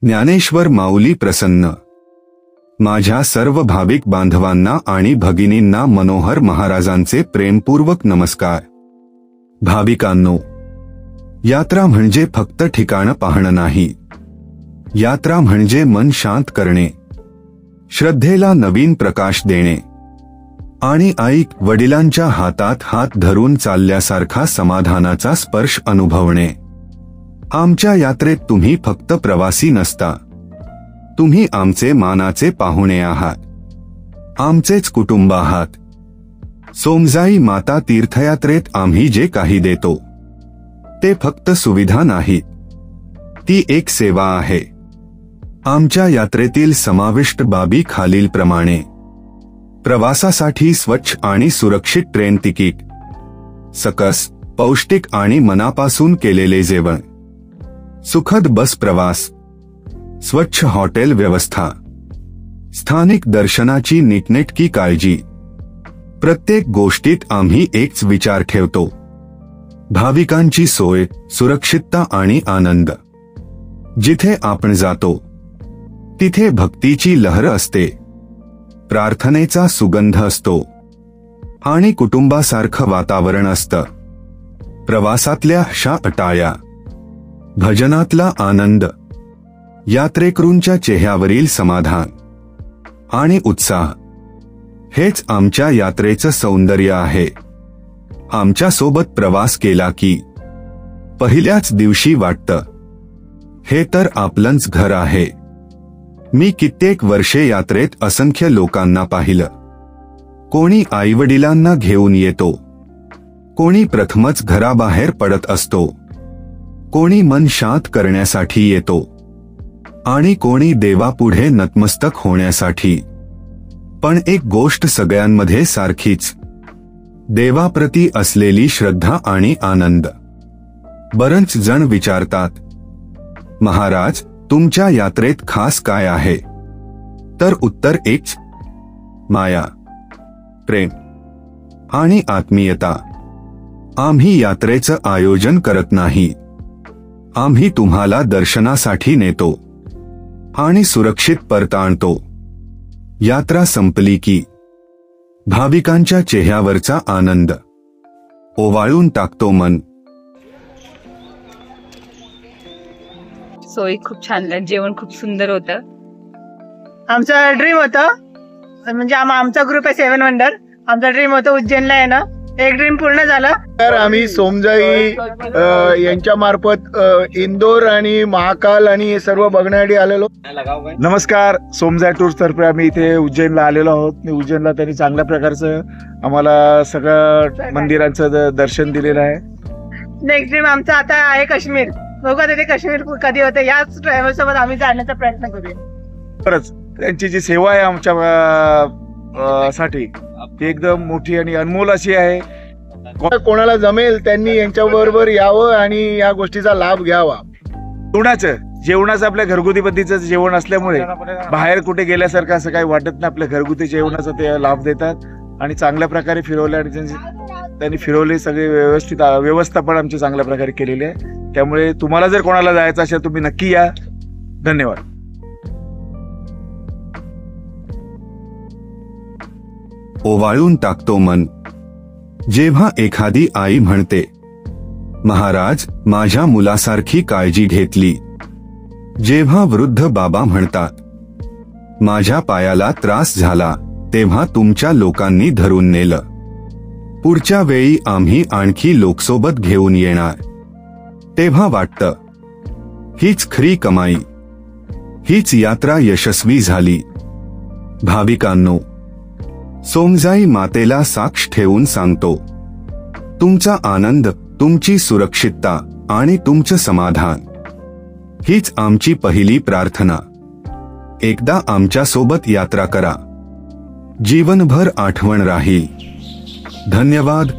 ज्ञानेश्वर माऊली प्रसन्न। माझ्या सर्व भाविक बांधवांना आणि भगिनींना मनोहर महाराजांचे प्रेमपूर्वक नमस्कार। भाविकांनो, यात्रा म्हणजे फक्त ठिकाण पाहणं नाही, यात्रा म्हणजे मन शांत करणे, श्रद्धेला नवीन प्रकाश देणे आणि आई वडिलांच्या हातात हात धरून चालल्यासारखा समाधानाचा स्पर्श अनुभवणे। आमच्या यात्रेत तुम्ही फक्त प्रवासी नसता, तुम्ही आमचे मानाचे पाहुणे आहात, आमचेच कुटुंब आहात। सोमजाई माता तीर्थयात्रेत आम्ही जे काही देतो ते फक्त सुविधा नाहीत, ती एक सेवा आहे। आमच्या यात्रेतील समाविष्ट बाबी खालीलप्रमाणे: प्रवासासाठी स्वच्छ आणि सुरक्षित ट्रेन तिकीट, सकस, पौष्टिक आणि मनापासून केलेले जेवण, सुखद बस प्रवास, स्वच्छ हॉटेल व्यवस्था, स्थानिक दर्शनाची नीटनेटकी काळजी। प्रत्येक गोष्टीत आम्ही एकच विचार ठेवतो: भाविकांची सोय, सुरक्षितता आणि आनंद। जिथे आपण जातो तिथे भक्तीची लहर असते, प्रार्थनेचा सुगंध असतो आणि कुटुंबासारखं वातावरण असतं। प्रवासातल्या अटाया, भजनातला आनंद, यात्रेकरूंच्या चेहऱ्यावरील समाधान आणि उत्साह, हेच आमच्या यात्रेचं सौंदर्य आहे। आमच्या सोबत प्रवास केला की पहिल्याच दिवशी वाटतं, हे तर आपलंच घर आहे। मी कित्येक वर्षे यात्रेत असंख्य लोकांना पाहिलं। कोणी आईवडिलांना घेऊन येतो, कोणी प्रथमच घराबाहेर पडत असतो, कोणी मन शांत करण्यासाठी येतो आणि कोणी देवापुढे नतमस्तक होण्यासाठी। पण एक गोष्ट सगळ्यांमध्ये सारखीच: देवाप्रती असलेली श्रद्धा आणि आनंद। बरेच जण विचारतात, महाराज, तुमच्या यात्रेत खास काय आहे? तर उत्तर एकच: माया, प्रेम आणि आत्मीयता। आम्ही यात्रेचं आयोजन करत नाही, आम्ही तुम्हाला दर्शनासाठी नेतो आणि सुरक्षित परत आणतो। यात्रा संपली की भाविकांच्या चेहऱ्यावरचा आनंद ओवाळून टाकतो मन। सोयी खूप छान, जेवण खूप सुंदर होतं। आमचा ड्रीम होतं, म्हणजे आमचा ग्रुप आहे 7 वंडर। आमचा ड्रीम होतं उज्जैनला येणं, एक ड्रीम पूर्ण झालं। तर आम्ही सोमजाई यांच्या मार्फत इंदोर आणि महाकाल आणि हे सर्व बघण्यासाठी आलेलो। नमस्कार, सोमजाई टूर्स तर्फे आम्ही इथे उज्जैनला आलेलो आहोत। मी उज्जैनला त्यांनी चांगल्या प्रकारचं आम्हाला सगळं मंदिरांचं दर्शन दिलेलं आहे। नेक्स्ट ड्रीम आमचा आता आहे काश्मीर। बघा तिथे काश्मीर कधी होते, याच ड्रायव्हर सोबत आम्ही जाण्याचा प्रयत्न करूया। खरंच त्यांची जी सेवा आहे आमच्या साठी ती एकदम मोठी आणि अनमोल अशी आहे। कोणाला जमेल त्यांनी यांच्याबरोबर यावं आणि या गोष्टीचा लाभ घ्यावा। जेवणाचं आपल्या घरगुती पद्धतीचं जेवण असल्यामुळे बाहेर कुठे गेल्यासारखं असं काही वाटत नाही। आपल्या घरगुती जेवणाचा ते लाभ देतात आणि चांगल्या प्रकारे फिरवले आणि त्यांनी फिरवले सगळे व्यवस्थित व्यवस्था पण आमची चांगल्या प्रकारे केलेली आहे। त्यामुळे तुम्हाला जर कोणाला जायचं असेल तुम्ही नक्की या। धन्यवाद। ओवाळून टाकतो मन जेव्हा एखादी आई म्हणते, महाराज, माझ्या मुलासारखी काळजी घेतली। जेव्हा वृद्ध बाबा म्हणतात, माझ्या पायाला त्रास झाला तेव्हा तुमच्या लोकांनी धरून नेलं। पुढच्या वेळी आम्ही आणखी लोकसोबत घेऊन येणार। तेव्हा वाटतं, हीच खरी कमाई, हीच यात्रा यशस्वी झाली। भाविकांनो, सोमजाई मातेला साक्ष ठेवून सांगतो, तुमचा आनंद, तुमची सुरक्षितता आणि तुमचं समाधान हीच आमची पहिली प्रार्थना। एकदा आमच्या सोबत यात्रा करा, जीवनभर आठवण राहील। धन्यवाद।